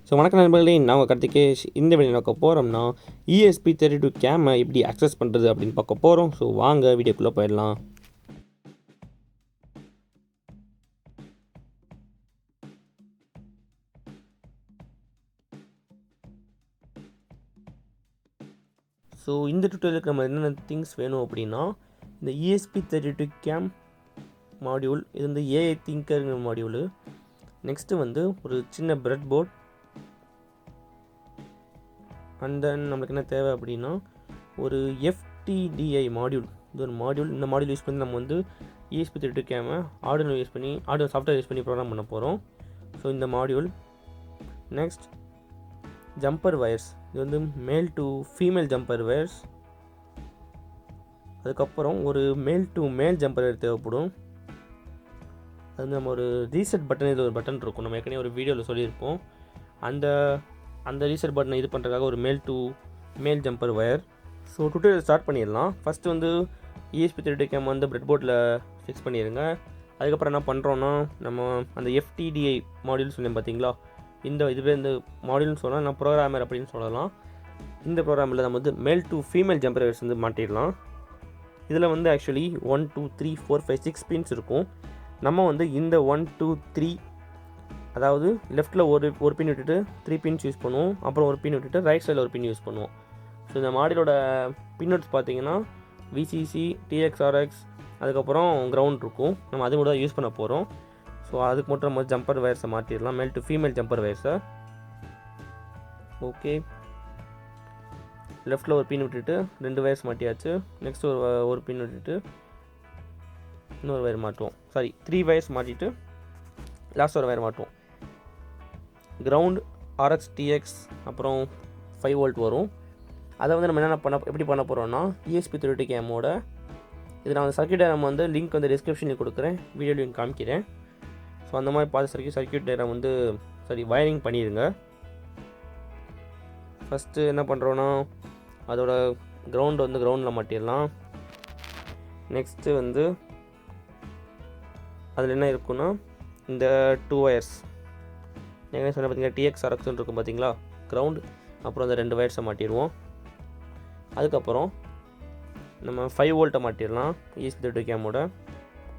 வணக்கம் நண்பர்களே, நான் உங்கள் கார்த்திகேஷ். இந்த வீடியோ பார்க்க போகிறோம்னா ESP32 கேமை எப்படி அக்சஸ் பண்ணுறது அப்படின்னு பார்க்க போகிறோம். ஸோ வாங்க வீடியோக்குள்ளே போயிடலாம். ஸோ இந்த டுட்டோரியலுக்கு நம்ம என்னென்ன திங்ஸ் வேணும் அப்படின்னா, இந்த ESP32 கேம் மாடியூல், இது வந்து AI திங்கருங்கிற மாடியூலு. நெக்ஸ்ட்டு வந்து ஒரு சின்ன பிரெட் போர்ட். அண்ட் தென் நம்மளுக்கு என்ன தேவை அப்படின்னா, ஒரு FTDI மாடியூல். இது ஒரு மாடியூல். இந்த மாடியூல் யூஸ் பண்ணி நம்ம வந்து ESP32 கேமை ஆர்டினோ சாஃப்ட்வேர் யூஸ் பண்ணி ப்ரோக்ராம் பண்ண போகிறோம். ஸோ இந்த மாடியூல். Next jumper wires. இது வந்து மேல் டு ஃபீமேல் ஜம்பர் வயர்ஸ். அதுக்கப்புறம் ஒரு மேல் டு மேல் ஜம்பர் வயர் தேவைப்படும். அது நம்ம ஒரு ரீசெட் பட்டன், இது ஒரு பட்டன் இருக்கும், நம்ம ஏற்கனவே ஒரு வீடியோவில் சொல்லியிருப்போம். அந்த ரீசெட் பட்டனை இது பண்ணுறதுக்காக ஒரு மேல் டு மேல் jumper wire. So tutorial start பண்ணிடலாம். ஃபஸ்ட்டு வந்து ESP32 கேம் வந்து பிரெட் போர்டில் ஃபிக்ஸ் பண்ணிடுங்க. அதுக்கப்புறம் என்ன பண்ணுறோன்னா, நம்ம அந்த FTDI மாடியூல் சொன்னேன் பார்த்தீங்களா, இதுவே இந்த மாடியூல்னு சொன்னால் நான் ப்ரோக்ராமர் அப்படின்னு சொல்லலாம். இந்த ப்ரோக்ராமில் நம்ம வந்து மேல் டு ஃபீமேல் ஜம்பர் வயர்ஸ் வந்து மாட்டிடலாம். இதில் வந்து ஆக்சுவலி 1 2 3 4 5 6 பின்ஸ் இருக்கும். நம்ம வந்து இந்த 1 2 3, அதாவது லெஃப்ட்டில் ஒரு பின் விட்டுட்டு 3 பின்ஸ் யூஸ் பண்ணுவோம். அப்புறம் ஒரு பின் விட்டுட்டு ரைட் சைடில் ஒரு பின் யூஸ் பண்ணுவோம். ஸோ இந்த மாடியோட பின்னோட்ஸ் பார்த்தீங்கன்னா VCC, TXRX, அதுக்கப்புறம் கிரவுண்ட் இருக்கும். நம்ம அது மட்டும் தான் யூஸ் பண்ண போகிறோம். ஸோ அதுக்கு மட்டும் நம்ம ஜம்பர் வயர்ஸை மாற்றிடலாம், மேல் டு ஃபீமேல் ஜம்பர் வயர்ஸை. ஓகே, லெஃப்ட்டில் ஒரு பின் விட்டுட்டு 2 வயர்ஸ் மாட்டியாச்சு. நெக்ஸ்ட் ஒரு பின் விட்டுட்டு இன்னொரு வயர் மாட்டுவோம். 3 வயர்ஸ் மாட்டிட்டு லாஸ்ட் ஒரு வயர் மாட்டுவோம். கிரவுண்ட், RX, TX, அப்புறம் 5 வோல்ட் வரும். அதை வந்து நம்ம எப்படி பண்ண போகிறோம்னா, ESP32 கேமோட இது நான் சர்க்யூட் டயக்ராம் வந்து லிங்க் வந்து டிஸ்கிரிப்ஷனில் கொடுக்குறேன், வீடியோ லிங்க் காமிக்கிறேன். ஸோ அந்த மாதிரி பார்த்து சர்க்யூட் டயக்ராம் வந்து வயரிங் பண்ணிடுங்க. ஃபஸ்ட்டு என்ன பண்ணுறோன்னா, அதோட கிரவுண்ட் வந்து கிரவுண்டில் மாட்டிடலாம். நெக்ஸ்ட்டு வந்து அதில் என்ன இருக்குன்னா, இந்த 2 வயர்ஸ் என்ன சொன்ன பார்த்தீங்கன்னா, TXRX இருக்கும் பார்த்தீங்களா, கிரவுண்ட், அப்புறம் அந்த 2 வயர்ஸை மாட்டிடுவோம். அதுக்கப்புறம் நம்ம 5 வோல்ட்டை மாட்டிடலாம் ESP32 கேமோட.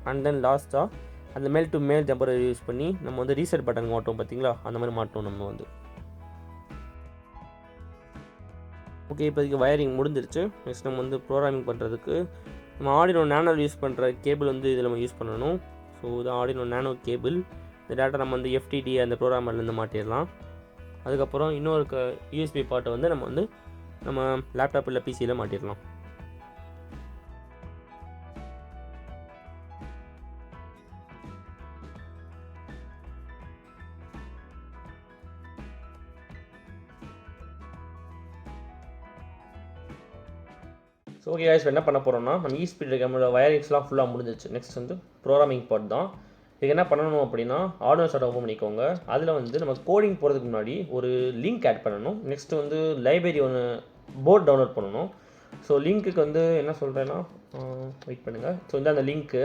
அண்ட் தென் லாஸ்ட்டாக அந்த மேல் டு மேல் ஜம்பரை யூஸ் பண்ணி நம்ம வந்து ரீசெட் பட்டன் மாட்டோம் பார்த்தீங்களா, அந்த மாதிரி மாட்டோம் நம்ம வந்து. ஓகே, இப்போதைக்கு வயரிங் முடிஞ்சிருச்சு. நெக்ஸ்ட் நம்ம வந்து ப்ரோக்ராமிங் பண்ணுறதுக்கு நம்ம ஆர்டினோ நானோ யூஸ் பண்ணுற கேபிள் வந்து இதில் நம்ம யூஸ் பண்ணணும். ஸோ இது ஆர்டினோ நானோ கேபிள். இந்த டேட்டா நம்ம வந்து FTD அந்த ப்ரோக்ராமர்லேருந்து மாட்டிடலாம். அதுக்கப்புறம் இன்னொரு USB பார்ட்டை வந்து நம்ம லேப்டாப் இல்லை PCயில் மாட்டிடலாம். ஸோ ஓகே guys, என்ன பண்ண போகிறோம்னா, நம்ம ESP32 கேமோட வயரிங்ஸ்லாம் ஃபுல்லாக முடிஞ்சிச்சு. நெக்ஸ்ட் வந்து ப்ரோக்ராமிங் பார்ட் தான். இதுக்கு என்ன பண்ணணும் அப்படின்னா, ஆர்டினோ ஸ்டார்ட் ஓப்பன் பண்ணிக்கோங்க. அதில் வந்து நம்ம கோடிங் போகிறதுக்கு முன்னாடி ஒரு லிங்க் ஆட் பண்ணணும். நெக்ஸ்ட்டு வந்து லைப்ரரி போர்ட் டவுன்லோட் பண்ணணும். ஸோ லிங்க்குக்கு வந்து என்ன சொல்கிறேன்னா, வெயிட் பண்ணுங்கள். ஸோ இந்த அந்த லிங்க்கு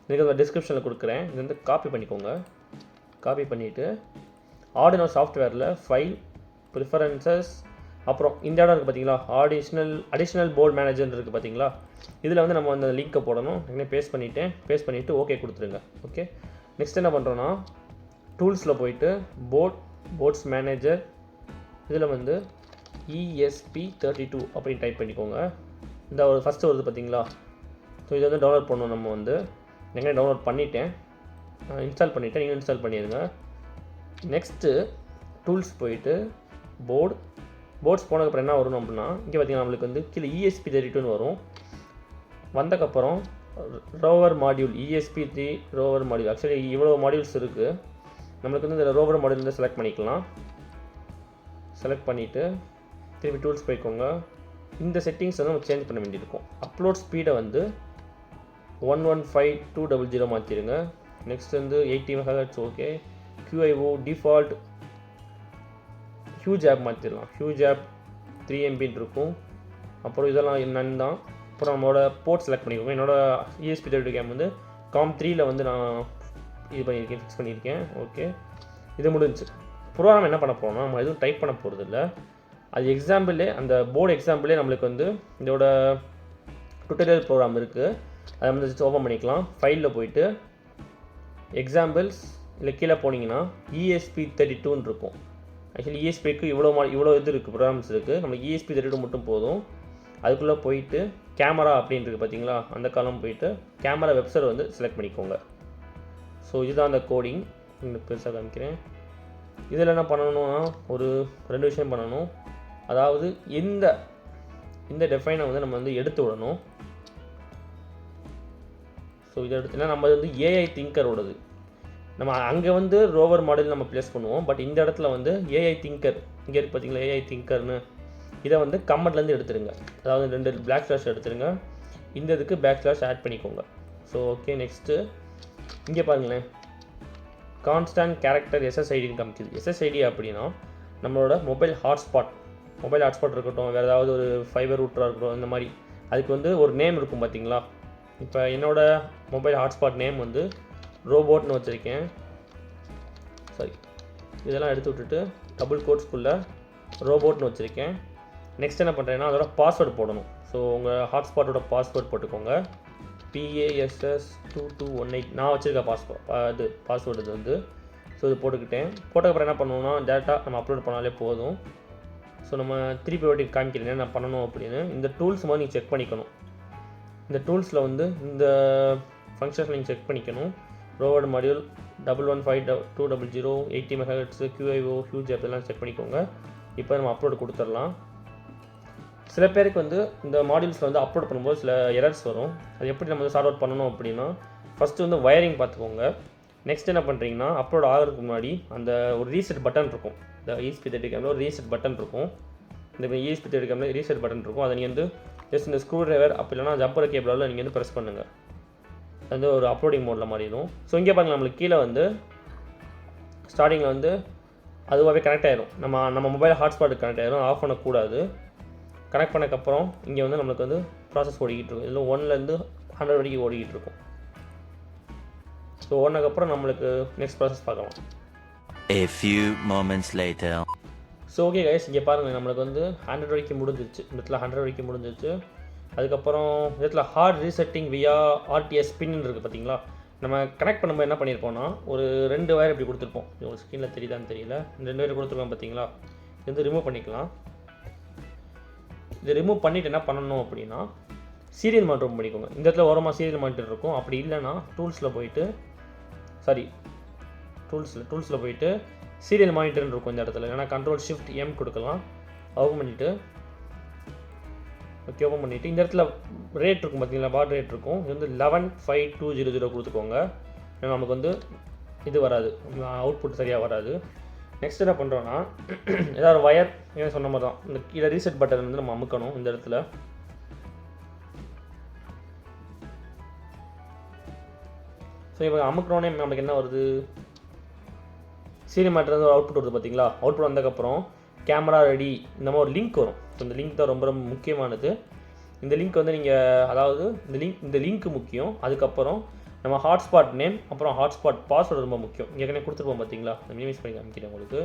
எனக்கு டிஸ்கிரிப்ஷனில் கொடுக்குறேன். இது வந்து காப்பி பண்ணிக்கோங்க. காப்பி பண்ணிவிட்டு ஆர்டினோ சாஃப்ட்வேரில் ஃபைல், ப்ரிஃபரன்சஸ், அப்புறம் இந்த இடம் இருக்குது பார்த்தீங்களா, அடிஷ்னல் போர்ட் மேனேஜர் இருக்குது பார்த்தீங்களா, இதில் வந்து நம்ம அந்த லிங்க்கை போடணும். ஏற்கனவே பேஸ்ட் பண்ணிவிட்டு ஓகே கொடுத்துருங்க. ஓகே, நெக்ஸ்ட் என்ன பண்ணுறோன்னா, டூல்ஸில் போயிட்டு போர்ட்ஸ் மேனேஜர், இதில் வந்து ESP32 அப்படின்னு டைப் பண்ணிக்கோங்க. இந்த ஒரு ஃபஸ்ட்டு வருது பார்த்தீங்களா, ஸோ இதை வந்து டவுன்லோட் பண்ணணும். நம்ம வந்து எங்கே டவுன்லோட் பண்ணிட்டேன், இன்ஸ்டால் பண்ணிவிட்டேன், நீங்கள் இன்ஸ்டால் பண்ணிடுங்க. நெக்ஸ்ட்டு டூல்ஸ் போயிட்டு போர்ட்ஸ் போனதுக்கப்புறம் என்ன வரும் அப்படின்னா, இங்கே பார்த்தீங்கன்னா நம்மளுக்கு வந்து கீழே ESP32 வரும். வந்தக்கப்புறம் rover module, ESP3 rover module. Actually இவ்வளோ மாடியூல்ஸ் இருக்குது. நம்மளுக்கு வந்து இந்த ரோவர் மாடியூல் வந்து செலக்ட் பண்ணிக்கலாம். செலக்ட் பண்ணிவிட்டு திருப்பி டூல்ஸ் போய்க்கோங்க. இந்த செட்டிங்ஸ் வந்து நம்ம சேஞ்ச் பண்ண வேண்டியிருக்கும். அப்லோட் ஸ்பீடை வந்து 115200 மாற்றிடுங்க. நெக்ஸ்ட் வந்து 80 MHz. Okay, QIO default huge app மாற்றிடலாம். ஹியூஜ் ஆப் 3 MB இருக்கும். அப்புறம் இதெல்லாம் என்னன்னு தான். அப்புறம் நம்மளோட போர்ட் செலக்ட் பண்ணிக்கோங்க. என்னோடய ESP32 கேம் வந்து COM3ல் வந்து நான் ஃபிக்ஸ் பண்ணியிருக்கேன். ஓகே, இது முடிஞ்சு. ப்ரோக்ராம் என்ன பண்ண போகிறோம்னா நம்ம எதுவும் டைப் பண்ண போகிறது இல்லை. அது எக்ஸாம்பிளே அந்த போர்டு எக்ஸாம்பிளே நம்மளுக்கு வந்து இதோட டுட்டோரியல் ப்ரோக்ராம் இருக்குது. அதை வந்து ஜஸ்ட் ஓப்பன் பண்ணிக்கலாம். ஃபைலில் போயிட்டு எக்ஸாம்பிள்ஸ் இல்லை கீழே போனீங்கன்னா ESP32 இருக்கும். ஆக்சுவலி ESPக்கு இவ்வளோ இது இருக்குது, ப்ரோக்ராம்ஸ் இருக்குது. நம்மளுக்கு ESP32 மட்டும் போதும். அதுக்குள்ளே போயிட்டு கேமரா அப்படின்னு இருக்குது பார்த்தீங்களா, அந்த காலம் போயிட்டு கேமரா வெப்சைட் வந்து செலக்ட் பண்ணிக்கோங்க. ஸோ இதுதான் அந்த கோடிங். இந்த பெருசாக காமிக்கிறேன். இதில் என்ன பண்ணணும்னா ஒரு 2 விஷயம் பண்ணணும். அதாவது இந்த டெஃபைனை வந்து நம்ம வந்து எடுத்து விடணும். ஸோ இதை எடுத்துனா நம்ம வந்து AI திங்கரோடது. நம்ம அங்கே வந்து ரோவர் மாடல் நம்ம ப்ளேஸ் பண்ணுவோம். பட் இந்த இடத்துல வந்து AI திங்கர் இங்கே இருக்குது பார்த்தீங்களா, AI திங்கர்னு இதை வந்து கமெண்ட்லேருந்து எடுத்துருங்க. அதாவது 2 பிளாக் ஸ்லாஷ் எடுத்துருங்க. இந்த இதுக்கு பேக் ஸ்லாஷ் ஆட் பண்ணிக்கோங்க. ஸோ ஓகே, நெக்ஸ்ட்டு இங்கே பாருங்களேன், கான்ஸ்டன்ட் கேரக்டர் SSIDன்னு காமிக்குது. SSID அப்படின்னா நம்மளோட மொபைல் ஹாட்ஸ்பாட் இருக்கட்டும், வேறு ஏதாவது ஒரு ஃபைபர் ரூட்டராக இருக்கட்டும், இந்த மாதிரி அதுக்கு வந்து ஒரு நேம் இருக்கும் பார்த்தீங்களா. இப்போ என்னோடய மொபைல் ஹாட்ஸ்பாட் நேம் வந்து ரோபோட்னு வச்சுருக்கேன். சரி, இதெல்லாம் எடுத்து விட்டுட்டு டபுள் கோட்ஸ்குள்ளே ரோபோட்னு வச்சுருக்கேன். நெக்ஸ்ட் என்ன பண்ணுறேன்னா அதோட பாஸ்வேர்டு போடணும். ஸோ உங்கள் ஹாட்ஸ்பாட்டோட பாஸ்வேர்டு போட்டுக்கோங்க. PASS2218 நான் வச்சுருக்க பாஸ்வேர்டு இது வந்து. ஸோ இது போட்டுக்கிட்டேன். போட்டதுக்கப்புறம் என்ன பண்ணுவோம்னா டேட்டா நம்ம அப்லோட் பண்ணாலே போதும். ஸோ நம்ம திருப்பி வாட்டி காமிக்கிறேன் என்ன பண்ணணும் அப்படின்னு. இந்த டூல்ஸ் மாதிரி நீங்கள் செக் பண்ணிக்கணும். இந்த டூல்ஸில் வந்து இந்த ஃபங்க்ஷன்ஸ் நீங்கள் செக் பண்ணிக்கணும். ரோவர்டு மாடியூல் 115200 80 MHz QIO ஹியூஜ் இதெல்லாம் செக் பண்ணிக்கோங்க. இப்போ நம்ம அப்லோடு கொடுத்துடலாம். சில பேருக்கு வந்து இந்த மாடியூல்ஸில் வந்து அப்லோட் பண்ணும்போது சில எரர்ஸ் வரும். அது எப்படி நம்ம வந்து சார்ட் அவுட் பண்ணணும் அப்படின்னா ஃபஸ்ட்டு வந்து வயரிங் பார்த்துக்கோங்க. நெக்ஸ்ட் என்ன பண்ணுறீங்கன்னா அப்லோட் ஆகிறதுக்கு முன்னாடி அந்த ஒரு ரீசெட் பட்டன் இருக்கும். இந்த ESP32 கேமில் ஒரு ரீசெட் பட்டன் இருக்கும். இந்த ESP32 கேமில் ரீசெட் பட்டன் இருக்கும். அதை நீங்கள் வந்து ஜஸ்ட் இந்த ஸ்க்ரூ டிரைவர் அப்படி இல்லைனா ஜப்பர் கேபிளால் நீங்கள் வந்து ப்ரெஸ் பண்ணுங்கள். அது வந்து ஒரு அப்லோடிங் மோடில் மாறிடும். ஸோ இங்கே பாருங்கள், நம்மளுக்கு கீழே வந்து ஸ்டார்டிங்கில் வந்து அதுவாகவே கனெக்ட் ஆகிடும். நம்ம மொபைல் ஹாட்ஸ்பாட்டுக்கு கனெக்ட் ஆகிடும். ஆஃப் பண்ணக்கூடாது. கனெக்ட் பண்ணக்கப்புறம் இங்கே வந்து நம்மளுக்கு வந்து ப்ராசஸ் ஓடிக்கிட்டு இருக்கும். இதில் 1லேருந்து 100 வரைக்கும் ஓடிக்கிட்டு இருக்கும். ஸோ ஓடினதுக்கப்புறம் நம்மளுக்கு நெக்ஸ்ட் ப்ராசஸ் பார்க்கலாம். A few moments later. So okay guys, இங்கே பாருங்கள், நம்மளுக்கு வந்து 100 வரைக்கும் முடிஞ்சிருச்சு. இந்த இடத்துல 100 வரைக்கும் முடிஞ்சிருச்சு. அதுக்கப்புறம் இடத்துல ஹார்ட் ரீசெட்டிங் வியா RTS பின்னு இருக்குது பார்த்தீங்களா. நம்ம கனெக்ட் பண்ணும்போது என்ன பண்ணியிருப்போம்னா ஒரு 2 வயர் இப்படி கொடுத்துருப்போம். உங்களுக்கு ஸ்க்ரீனில் தெரியுதான்னு தெரியல. இந்த 2 வயர் கொடுத்துருக்கோம் பார்த்தீங்களா. இது வந்து ரிமூவ் பண்ணிக்கலாம். இதை ரிமூவ் பண்ணிவிட்டு என்ன பண்ணணும் அப்படின்னா சீரியல் மானிட்டர் ஓப்பன் பண்ணிக்கோங்க. இந்த இடத்துல ஓரமாக சீரியல் மானிட்டர் இருக்கும். அப்படி இல்லைன்னா டூல்ஸில் போயிட்டு சீரியல் மானிட்டர்னு இருக்கும் இந்த இடத்துல. ஏன்னா Ctrl+Shift+M கொடுக்கலாம். ஓப்பன் பண்ணிவிட்டு ஓப்பன் பண்ணிவிட்டு இந்த இடத்துல ரேட் இருக்கும் பார்த்தீங்களா, பாட் ரேட் இருக்கும். இது வந்து 115200 கொடுத்துக்கோங்க. ஏன்னா நமக்கு வந்து இது வராது, அவுட்புட் சரியாக வராது. நெக்ஸ்ட் என்ன பண்ணுறோன்னா ஏதாவது வயர் ஏன் சொன்ன மாதிரி தான் இந்த கீழே ரீசெட் பட்டன் வந்து நம்ம அமுக்கணும் இந்த இடத்துல. ஸோ இப்போ அமுக்கணுன்னே நமக்கு என்ன வருது, சீரியல் மானிட்டர் வந்து ஒரு அவுட்புட் வருது பார்த்தீங்களா. அவுட்புட் வந்ததுக்கப்புறம் கேமரா ரெடி இந்த மாதிரி ஒரு லிங்க் வரும். ஸோ இந்த லிங்க் தான் ரொம்ப ரொம்ப முக்கியமானது. இந்த லிங்க் வந்து நீங்கள் அதாவது இந்த லிங்க் முக்கியம். அதுக்கப்புறம் நம்ம ஹாட்ஸ்பாட் நேம் அப்புறம் ஹாட்ஸ்பாட் பாஸ்வேர்டு ரொம்ப முக்கியம். ஏற்கனவே கொடுத்துருப்போம் பார்த்தீங்களா, இந்த மினிமைஸ் பண்ணி காமிக்கிறேன் உங்களுக்கு.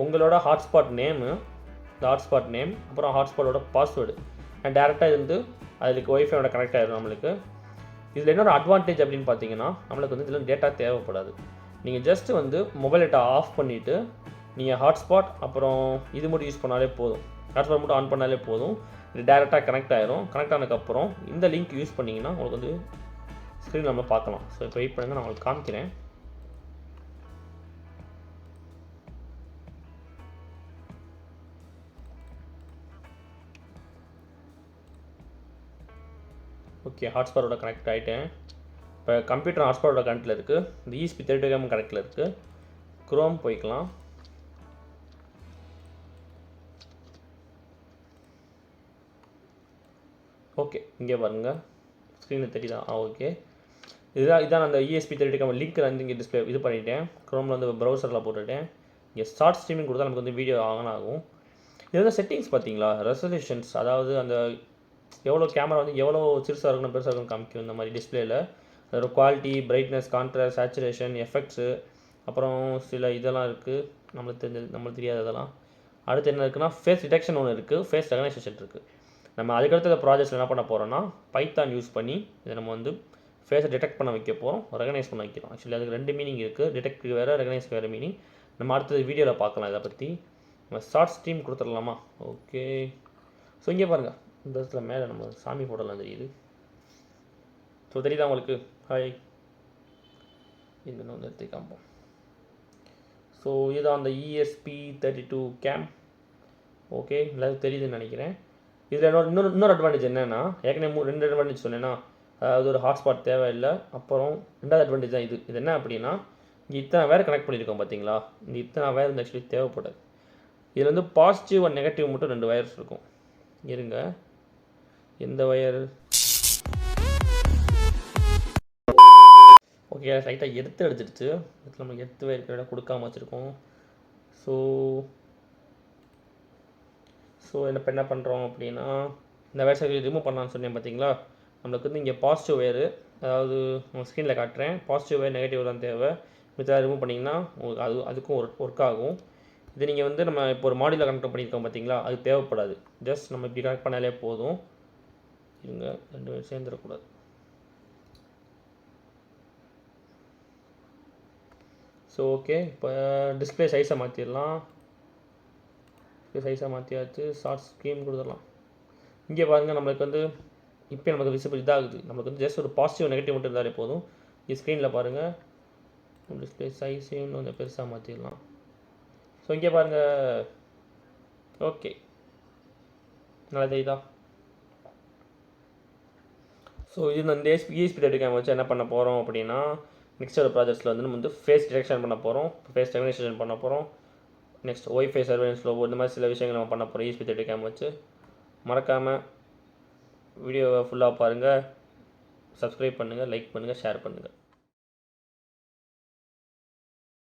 உங்களோட ஹாட்ஸ்பாட் நேமு, இந்த ஹாட்ஸ்பாட் நேம் அப்புறம் ஹாட்ஸ்பாட்டோட பாஸ்வேர்டு அண்ட் டேரெக்டாக இது வந்து அதுக்கு ஒய்ஃபையோட கனெக்ட் ஆகிடும் நம்மளுக்கு. இதில் என்னோட அட்வான்டேஜ் அப்படின்னு பார்த்தீங்கன்னா நம்மளுக்கு வந்து இதில் டேட்டா தேவைப்படாது. நீங்கள் ஜஸ்ட்டு வந்து மொபைல் டேட்டா ஆஃப் பண்ணிவிட்டு நீங்கள் ஹாட்ஸ்பாட் அப்புறம் இது மட்டும் யூஸ் பண்ணாலே போதும். ஹாட்ஸ்பாட் மட்டும் ஆன் பண்ணாலே போதும். இது டேரெக்டாக கனெக்ட் ஆகிரும். கனெக்ட் ஆனதுக்கப்புறம் இந்த லிங்க் யூஸ் பண்ணிங்கன்னா உங்களுக்கு வந்து ஸ்க்ரீன் நம்ம பார்க்கலாம். ஸோ இப்போ வெயிட் பண்ணுங்கள், நான் உங்களுக்கு காமிக்கிறேன். ஓகே, ஹாட்ஸ்பாட்டோட கனெக்ட் ஆகிட்டேன். இப்போ கம்ப்யூட்டர் ஹாட்ஸ்பாட்டோட கனெக்டில் இருக்குது. இந்த ESP32 கனெக்டில் இருக்குது. குரோம் போய்க்கலாம். ஓகே, இங்கே பாருங்கள், ஸ்க்ரீனில் தெரியுதா? ஓகே, இதான் அந்த ESP32 லிங்க் வந்து இங்கே டிஸ்பிளே இது பண்ணிவிட்டேன். க்ரோமில் வந்து ப்ரௌசரில் போட்டுவிட்டேன். இங்கே ஸ்டார்ட் ஸ்ட்ரீமிங் கொடுத்தா நமக்கு வந்து வீடியோ ஆன் ஆகும். இது வந்து செட்டிங்ஸ் பார்த்தீங்களா, ரெசல்யூஷன்ஸ், அதாவது அந்த எவ்வளோ கேமரா வந்து எவ்வளோ சிறுசாக இருக்கணும் பெருசாக இருக்கணும் காமிக்கும் இந்த மாதிரி டிஸ்பிளேயில். அதோட quality, brightness, contrast, saturation, effects, அப்புறம் சில இதெல்லாம் இருக்குது நம்மளுக்கு தெரியாததெல்லாம். அடுத்து என்ன இருக்குன்னா ஃபேஸ் டிடெக்ஷன் ஒன்று இருக்குது, ஃபேஸ் ரெகனைசேஷன் இருக்குது. நம்ம அதுக்கடுத்த ப்ராஜெக்ட்ஸில் என்ன பண்ண போகிறோம்னா பைத்தான் யூஸ் பண்ணி இதை நம்ம வந்து ஃபேஸை டிடெக்ட் பண்ண வைக்க போகிறோம், ரெகனைஸ் பண்ண வைக்கிறோம். ஆக்சுவலி அதுக்கு 2 மீனிங் இருக்குது, டிடெக்ட் வேறு, ரெகனைஸ் வேறு மீனிங். நம்ம அடுத்தது வீடியோவில் பார்க்கலாம் இதை பற்றி. நம்ம ஷார்ட் ஸ்ட்ரீம் கொடுத்துடலாமா? ஓகே. ஸோ இங்கே பாருங்கள், இந்த இடத்துல மேலே நம்ம சாமி போடலாம் தெரியுது. ஸோ தெரியுதா உங்களுக்கு? ஹாய், இன்னும் எடுத்து காம்போம். ஸோ இதுதான் அந்த ESP32 கேம். ஓகே, எல்லாருக்கும் தெரியுதுன்னு நினைக்கிறேன். இதில் இன்னொரு அட்வான்டேஜ் என்னென்னா, ஏற்கனவே 2 அட்வான்டேஜ் சொன்னேன்னா, அதாவது ஒரு ஹாட்ஸ்பாட் தேவையில்லை. அப்புறம் 2வது அட்வான்டேஜ் தான் இது என்ன அப்படின்னா, இங்கே இத்தனை வேறு கனெக்ட் பண்ணியிருக்கோம் பார்த்தீங்களா, இந்த இத்தனை வயர் வந்து ஆக்சுவலி தேவைப்படாது. இதில் வந்து பாசிட்டிவ் அண்ட் நெகட்டிவ் மட்டும் 2 வயர்ஸ் இருக்கும். இருங்க, எந்த வயர்? ஓகே, ரைட்டாக எடுத்துடுச்சு. இதில் நம்ம எடுத்து வயர் கொடுக்காம வச்சுருக்கோம். ஸோ என்ன பண்ணுறோம் அப்படின்னா, இந்த வயர்ஸை ரிமூவ் பண்ணலான்னு சொன்னேன் பார்த்தீங்களா, நம்மளுக்கு வந்து இங்கே பாசிட்டிவ் வயரு, அதாவது உங்கள் ஸ்க்ரீனில் காட்டுறேன், பாசிட்டிவ் வயர் நெகட்டிவ் தான் தேவை. இதை ரிமூவ் பண்ணிங்கன்னா உங்களுக்கு அதுக்கும் ஒர்க் ஆகும். இது நீங்கள் வந்து நம்ம இப்போ ஒரு மாடியில் கனெக்ட் பண்ணியிருக்கோம் பார்த்தீங்களா, அது தேவைப்படாது. ஜஸ்ட் நம்ம இப்படி கனெக்ட் பண்ணாலே போதும். இவங்க 2 பேர் சேர்ந்துடக்கூடாது. ஸோ ஓகே, இப்போ டிஸ்பிளே சைஸை மாற்றிடலாம். சைஸாக மாற்றியாச்சு. ஷார்ட் ஸ்க்ரீன் கொடுத்துடலாம். இங்கே பாருங்கள், நம்மளுக்கு வந்து இப்போ நமக்கு விசிபிள் இதாகுது. நம்மளுக்கு வந்து ஜஸ்ட் ஒரு பாசிட்டிவ் நெகட்டிவ் மட்டும் இருந்தாலே போதும். இங்கே ஸ்க்ரீனில் பாருங்கள், டிஸ்பிளே சைஸையும் கொஞ்சம் பெருசாக மாற்றிடலாம். ஸோ இங்கே பாருங்கள், ஓகே, நல்லா தெரியுதா? ஸோ இது இந்த ESP32 கேம் வச்சு என்ன பண்ண போகிறோம் அப்படின்னா, நெக்ஸ்ட் ஒரு ப்ராஜெக்ட்ஸில் வந்து நம்ம வந்து ஃபேஸ் டிடெக்ஷன் பண்ண போகிறோம், ஃபேஸ் ரெகனைசேஷன் பண்ண போகிறோம். நெக்ஸ்ட் ஒய்ஃபை சர்வேலன்ஸ் லோகோ, இந்த மாதிரி சில விஷயங்கள் நம்ம பண்ண போகிறோம் ESP32 கேம் வச்சு. மறக்காமல் வீடியோவை ஃபுல்லாக பாருங்கள், சப்ஸ்கிரைப் பண்ணுங்கள், லைக் பண்ணுங்கள், ஷேர் பண்ணுங்கள்.